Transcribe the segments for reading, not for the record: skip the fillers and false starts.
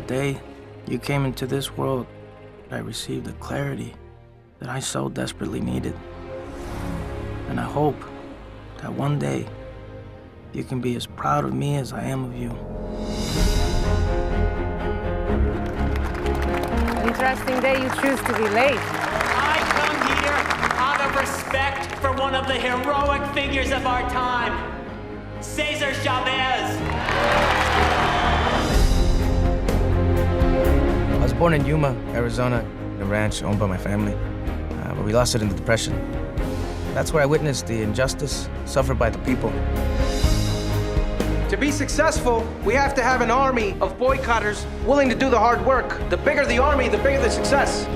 day you came into this world, I received the clarity that I so desperately needed. And I hope that one day you can be as proud of me as I am of you. Interesting day you choose to be late. I come here out of respect for one of the heroic figures of our time, Cesar Chavez. I was born in Yuma, Arizona, in a ranch owned by my family, but we lost it in the Depression. That's where I witnessed the injustice suffered by the people. To be successful, we have to have an army of boycotters willing to do the hard work. The bigger the army, the bigger the success.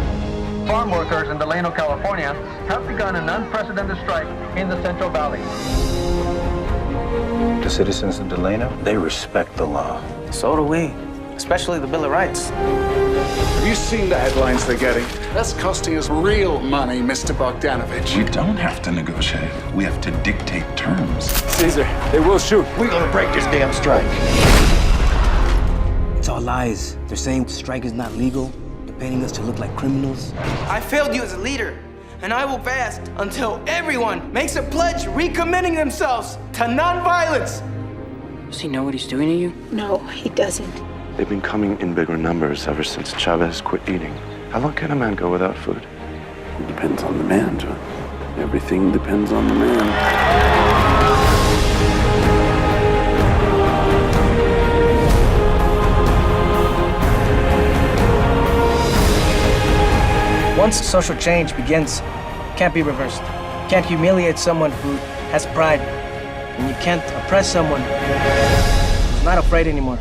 Farm workers in Delano, California have begun an unprecedented strike in the Central Valley. The citizens of Delano, they respect the law. So do we, especially the Bill of Rights. Have you seen the headlines they're getting? That's costing us real money, Mr. Bogdanovich. We don't have to negotiate. We have to dictate terms. Caesar, they will shoot. We're gonna break this damn strike. It's all lies. They're saying the strike is not legal. They're painting us to look like criminals. I failed you as a leader, and I will fast until everyone makes a pledge recommitting themselves to nonviolence. Does he know what he's doing to you? No, he doesn't. They've been coming in bigger numbers ever since Chavez quit eating. How long can a man go without food? It depends on the man, John. Everything depends on the man. Once social change begins, it can't be reversed. You can't humiliate someone who has pride, and you can't oppress someone who's not afraid anymore.